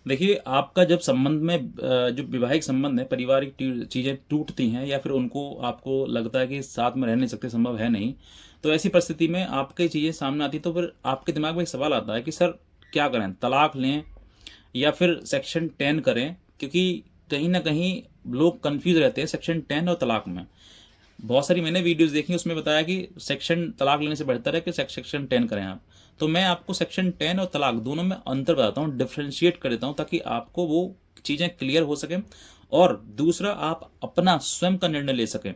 देखिए, आपका जब संबंध में जो वैवाहिक संबंध है, पारिवारिक चीज़ें टूटती हैं या फिर उनको आपको लगता है कि साथ में रह नहीं सकते, संभव है नहीं, तो ऐसी परिस्थिति में आपकी चीज़ें सामने आती, तो फिर आपके दिमाग में एक सवाल आता है कि सर क्या करें, तलाक लें या फिर सेक्शन 10 करें? क्योंकि कहीं ना कहीं लोग कंफ्यूज रहते हैं सेक्शन 10 और तलाक में। बहुत सारी मैंने वीडियोस देखी, उसमें बताया कि सेक्शन तलाक लेने से बेहतर है कि सेक्शन 10 करें आप। तो मैं आपको सेक्शन 10 और तलाक दोनों में अंतर बताता हूँ, डिफ्रेंशिएट कर देता हूँ, ताकि आपको वो चीज़ें क्लियर हो सकें और दूसरा आप अपना स्वयं का निर्णय ले सकें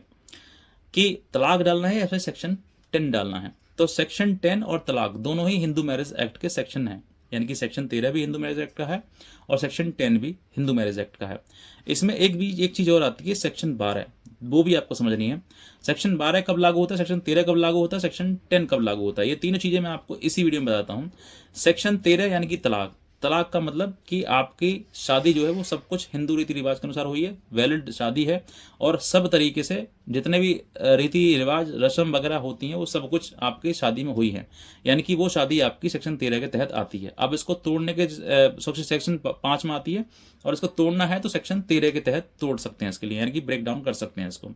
कि तलाक डालना है या फिर सेक्शन 10 डालना है। तो सेक्शन 10 और तलाक दोनों ही हिंदू मैरिज एक्ट के सेक्शन हैं, यानी कि सेक्शन 13 भी हिंदू मैरिज एक्ट का है और सेक्शन 10 भी हिंदू मैरिज एक्ट का है। इसमें एक चीज़ और आती है, सेक्शन 12, वो भी आपको समझनी है। सेक्शन 12 कब लागू होता है, सेक्शन 13 कब लागू होता है, सेक्शन 10 कब लागू होता है, ये तीनों चीज़ें मैं आपको इसी वीडियो में बताता हूँ। सेक्शन 13 यानी कि तलाक। तलाक का मतलब कि आपकी शादी जो है वो सब कुछ हिंदू रीति रिवाज के अनुसार हुई है, वैलिड शादी है, और सब तरीके से जितने भी रीति रिवाज रस्म वगैरह होती हैं वो सब कुछ आपकी शादी में हुई है, यानी कि वो शादी आपकी सेक्शन 13 के तहत आती है। अब इसको तोड़ने के सेक्शन 5 में आती है, और इसको तोड़ना है तो सेक्शन 13 के तहत तोड़ सकते हैं इसके लिए, यानी कि ब्रेक डाउन कर सकते हैं इसको।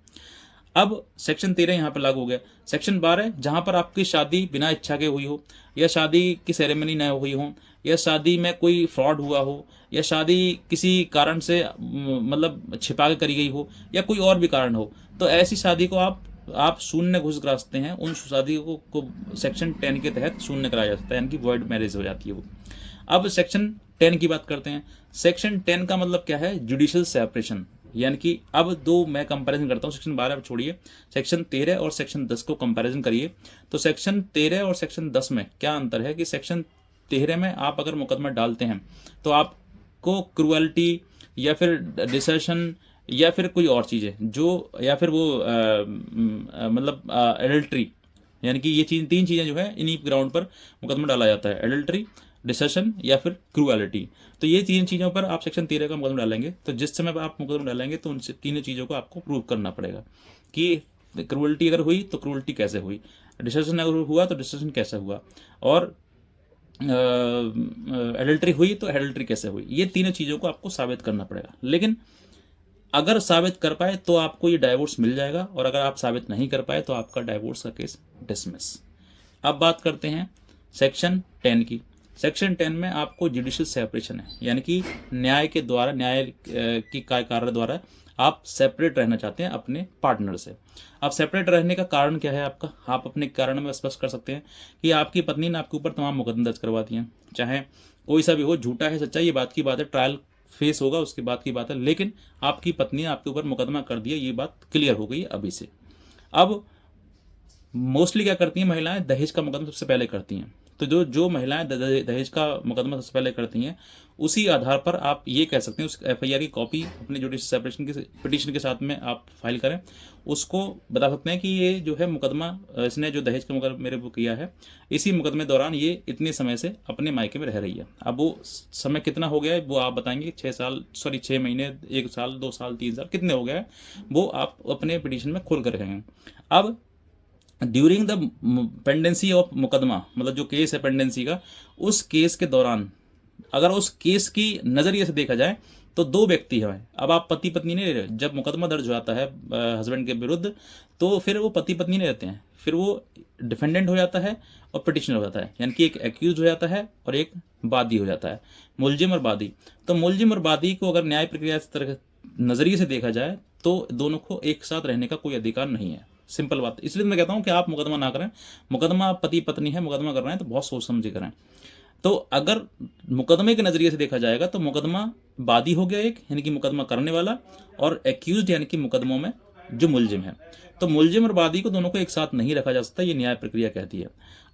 अब सेक्शन 13 यहाँ पर लागू हो गया। सेक्शन 12 जहाँ पर आपकी शादी बिना इच्छा के हुई हो, या शादी की सेरेमनी न हुई हो, या शादी में कोई फ्रॉड हुआ हो, या शादी किसी कारण से मतलब छिपा के करी गई हो, या कोई और भी कारण हो, तो ऐसी शादी को आप शून्य घुसग्रासते हैं, उन शादी को सेक्शन 10 के तहत शून्य कराया जा सकता है, यानी कि वॉइड मैरिज हो जाती है वो। अब सेक्शन 10 की बात करते हैं। सेक्शन 10 का मतलब क्या है, जुडिशियल सेपरेशन, यानी कि अब दो मैं कंपैरिजन करता हूँ, सेक्शन 12 छोड़िए, सेक्शन 13 और सेक्शन 10 को कंपैरिजन करिए। तो सेक्शन 13 और सेक्शन 10 में क्या अंतर है कि सेक्शन 13 में आप अगर मुकदमा डालते हैं तो आपको क्रुअल्टी या फिर डिसर्शन या फिर कोई और चीज़ें जो, या फिर वो मतलब एडल्ट्री, यानी कि ये तीन चीज़ें जो है इन्हीं ग्राउंड पर मुकदमा डाला जाता है, एडल्ट्री, डिसेशन या फिर क्रूएलिटी। तो ये तीन चीज़ों पर आप सेक्शन 13 का मुकदमा डालेंगे, तो जिस समय आप मुकदमा डालेंगे तो उन तीनों चीज़ों को आपको प्रूव करना पड़ेगा कि क्रूअल्टी अगर हुई तो क्रूअल्टी कैसे हुई, डिसेशन अगर हुआ तो डिसेशन कैसे हुआ, और एडल्ट्री हुई तो एडल्ट्री कैसे हुई। ये तीनों चीज़ों को आपको साबित करना पड़ेगा। लेकिन अगर साबित कर पाए तो आपको ये डाइवोर्स मिल जाएगा, और अगर आप साबित नहीं कर पाए तो आपका डाइवोर्स का केस डिसमिस। अब बात करते हैं सेक्शन 10 की। सेक्शन 10 में आपको जुडिशियल सेपरेशन है, यानी कि न्याय के द्वारा, न्याय की कार्य द्वारा आप सेपरेट रहना चाहते हैं अपने पार्टनर से। अब सेपरेट रहने का कारण क्या है आपका, आप अपने कारण में स्पष्ट कर सकते हैं कि आपकी पत्नी ने आपके ऊपर तमाम मुकदमे दर्ज करवा दिए हैं, चाहे कोई सा भी हो, झूठा है सच्चाई ये बात की बात है, ट्रायल फेस होगा उसके बाद की बात है, लेकिन आपकी पत्नी ने आपके ऊपर मुकदमा कर दिया, ये बात क्लियर हो गई है अभी से। अब मोस्टली क्या करती हैं महिलाएं, दहेज का मुकदमा सबसे पहले करती हैं। तो जो जो महिलाएं दहेज का मुकदमा सबसे पहले करती हैं, उसी आधार पर आप ये कह सकते हैं, उस एफआईआर की कॉपी अपने जुडिशियल सेपरेशन की पिटीशन के साथ में आप फाइल करें, उसको बता सकते हैं कि ये जो है मुकदमा, इसने जो दहेज का मुकदमा मेरे को किया है, इसी मुकदमे दौरान ये इतने समय से अपने मायके में रह रही है। अब वो समय कितना हो गया है वो आप बताएंगे, 6 महीने, 1 साल, 2 साल, 3 साल कितने हो गया है, वो आप अपने पिटीशन में खोल कर रखेंगे। अब ड्यूरिंग द पेंडेंसी ऑफ मुकदमा, मतलब जो केस है पेंडेंसी का, उस केस के दौरान अगर उस केस की नज़रिए से देखा जाए तो दो व्यक्ति हैं। अब आप पति पत्नी नहीं रहे, जब मुकदमा दर्ज हो जाता है हस्बैंड के विरुद्ध, तो फिर वो पति पत्नी नहीं रहते हैं, फिर वो डिफेंडेंट हो जाता है और पिटिशनर हो जाता है, यानी कि एक एक्यूज हो जाता है और एक वादी हो जाता है, मुलजिम और वादी। तो मुलजिम और वादी को अगर न्याय प्रक्रिया इस तरह नज़रिए से देखा जाए तो दोनों को एक साथ रहने का कोई अधिकार नहीं है। सिंपल बात, इसलिए मैं कहता हूं कि आप मुकदमा ना करें। मुकदमा पति पत्नी है, मुकदमा कर रहे हैं तो बहुत सोच समझ करें। तो अगर मुकदमे के नज़रिए से देखा जाएगा तो मुकदमा वादी हो गया एक, यानी कि मुकदमा करने वाला, और एक्यूज यानी कि मुकदमों में जो मुलजिम है। तो मुलजिम और वादी को दोनों को एक साथ नहीं रखा जा सकता, ये न्याय प्रक्रिया कहती है।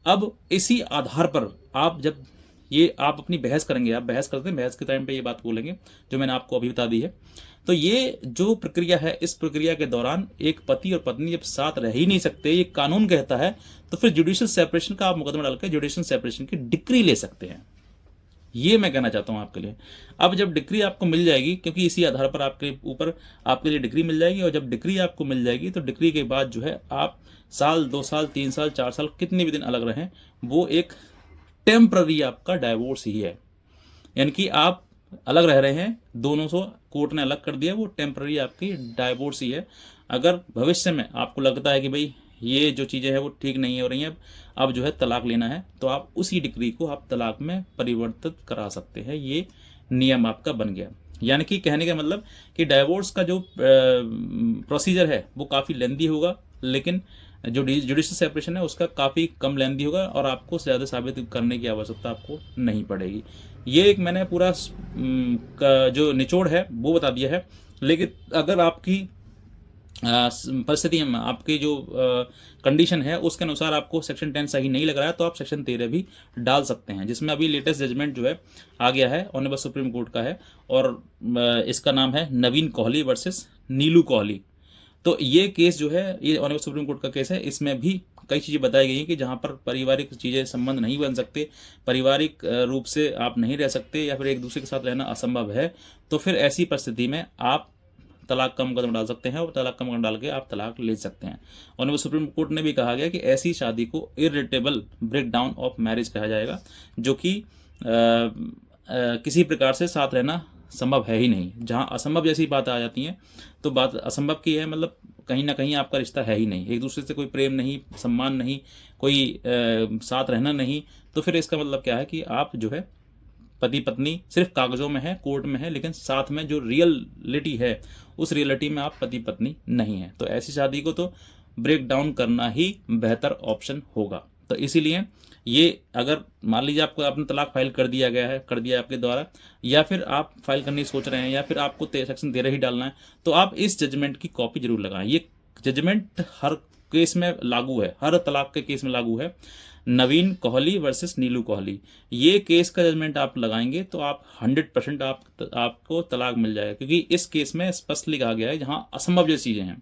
अब इसी आधार पर आप जब ये आप अपनी बहस करेंगे, आप बहस करते हैं, बहस के टाइम पे ये बात बोलेंगे जो मैंने आपको अभी बता दी है। तो ये जो प्रक्रिया है, इस प्रक्रिया के दौरान एक पति और पत्नी जब साथ रह ही नहीं सकते, ये कानून कहता है, तो फिर जुडिशियल सेपरेशन का आप मुकदमा डालकर जुडिशियल सेपरेशन की डिक्री ले सकते हैं। ये मैं कहना चाहता हूं आपके लिए। अब जब डिक्री आपको मिल जाएगी, क्योंकि इसी आधार पर आपके ऊपर आपके लिए डिक्री मिल जाएगी, और जब डिक्री आपको मिल जाएगी तो डिक्री के बाद जो है आप साल, 2 साल, 3 साल, 4 साल, कितने भी दिन अलग रहें, वो एक टेम्पररी आपका डाइवोर्स ही है। यानी कि आप अलग रह रहे हैं, दोनों को कोर्ट ने अलग कर दिया, वो टेम्पररी आपकी डाइवोर्स ही है। अगर भविष्य में आपको लगता है कि भाई ये जो चीज़ें हैं वो ठीक नहीं हो रही हैं, अब जो है तलाक लेना है, तो आप उसी डिग्री को आप तलाक में परिवर्तित करा सकते हैं। ये नियम आपका बन गया। यानी कि कहने का मतलब कि डाइवोर्स का जो प्रोसीजर है वो काफ़ी लेंदी होगा, लेकिन जो जुडिशियल सेपरेशन है उसका काफ़ी कम लेंदी होगा और आपको ज़्यादा साबित करने की आवश्यकता आपको नहीं पड़ेगी। ये एक मैंने पूरा का जो निचोड़ है वो बता दिया है। लेकिन अगर आपकी परिस्थिति में आपकी जो कंडीशन है उसके अनुसार आपको सेक्शन 10 सही नहीं लग रहा है, तो आप सेक्शन 13 भी डाल सकते हैं, जिसमें अभी लेटेस्ट जजमेंट जो है आ गया है ऑनरेबल सुप्रीम कोर्ट का है, और इसका नाम है नवीन कोहली वर्सेस नीलू कोहली। तो ये केस जो है ये ऑनरेबल सुप्रीम कोर्ट का केस है। इसमें भी कई चीज़ें बताई गई हैं कि जहाँ पर पारिवारिक चीज़ें संबंध नहीं बन सकते, पारिवारिक रूप से आप नहीं रह सकते या फिर एक दूसरे के साथ रहना असंभव है, तो फिर ऐसी परिस्थिति में आप तलाक का मुकदमा डाल सकते हैं और तलाक का मुकदमा डाल के आप तलाक ले सकते हैं। ऑनरेबल सुप्रीम कोर्ट ने भी कहा गया कि ऐसी शादी को इरिटेबल ब्रेकडाउन ऑफ मैरिज कहा जाएगा, जो कि किसी प्रकार से साथ रहना संभव है ही नहीं। जहाँ असंभव जैसी बात आ जाती है तो बात असंभव की है, मतलब कहीं ना कहीं आपका रिश्ता है ही नहीं, एक दूसरे से कोई प्रेम नहीं, सम्मान नहीं, कोई साथ रहना नहीं, तो फिर इसका मतलब क्या है कि आप जो है पति पत्नी सिर्फ कागजों में है, कोर्ट में है, लेकिन साथ में जो रियलिटी है उस रियलिटी में आप पति पत्नी नहीं है। तो ऐसी शादी को तो ब्रेक डाउन करना ही बेहतर ऑप्शन होगा। तो इसीलिए ये अगर मान लीजिए आपको आपने तलाक फाइल कर दिया गया है, कर दिया आपके द्वारा, या फिर आप फाइल करने की सोच रहे हैं, या फिर आपको सेक्शन 13 ही डालना है, तो आप इस जजमेंट की कॉपी जरूर लगाएं। ये जजमेंट हर केस में लागू है, हर तलाक के केस में लागू है। नवीन कोहली वर्सेस नीलू कोहली, ये केस का जजमेंट आप लगाएंगे तो आप 100% आपको तलाक मिल जाएगा, क्योंकि इस केस में स्पष्टली कहा गया है जहाँ असंभव जैसी चीज़ें हैं,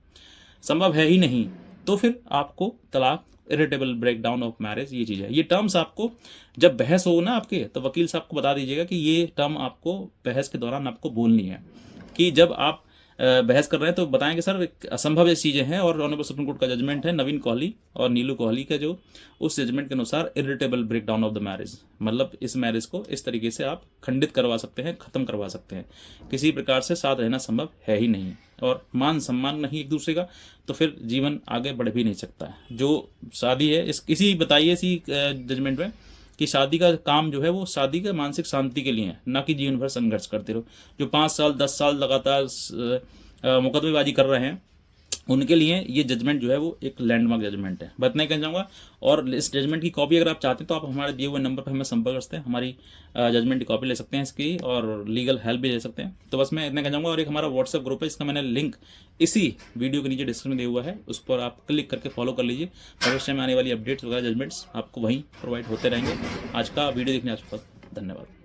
संभव है ही नहीं, तो फिर आपको तलाक इरिटेबल ब्रेकडाउन ऑफ मैरिज ये चीज़ है। ये टर्म्स आपको जब बहस हो ना आपके, तो वकील साहब को बता दीजिएगा कि ये टर्म आपको बहस के दौरान आपको बोलनी है, कि जब आप बहस कर रहे हैं तो बताएंगे सर असंभव ये चीज़ें हैं, और ऑनरेबल सुप्रीम कोर्ट का जजमेंट है नवीन कोहली और नीलू कोहली का, जो उस जजमेंट के अनुसार irritable breakdown of the marriage, मतलब इस मैरिज को इस तरीके से आप खंडित करवा सकते हैं, ख़त्म करवा सकते हैं, किसी प्रकार से साथ रहना संभव है ही नहीं, और मान सम्मान नहीं एक दूसरे का, तो फिर जीवन आगे बढ़ भी नहीं सकता है। जो शादी है इसी बताइए इसी जजमेंट में कि शादी का काम जो है वो शादी का मानसिक शांति के लिए है, ना कि जीवन भर संघर्ष करते रहो। जो 5 साल 10 साल लगातार मुकदमेबाजी कर रहे हैं उनके लिए ये जजमेंट जो है वो एक लैंडमार्क जजमेंट है। बस नहीं कहना चाहूँगा, और इस जजमेंट की कॉपी अगर आप चाहते हैं तो आप हमारे दिए हुए नंबर पर हमें संपर्क कर सकते हैं, हमारी जजमेंट की कॉपी ले सकते हैं इसकी, और लीगल हेल्प भी ले सकते हैं। तो बस मैं इतना कहना चाहूँगा, और एक हमारा व्हाट्सएप ग्रुप है, इसका मैंने लिंक इसी वीडियो के नीचे डिस्क्रिप्शन में दिया हुआ है, उस पर आप क्लिक करके फॉलो कर लीजिए। भविष्य में आने वाली अपडेट्स वगैरह जजमेंट्स आपको वहीं प्रोवाइड होते रहेंगे। आज का वीडियो देखने आपका धन्यवाद।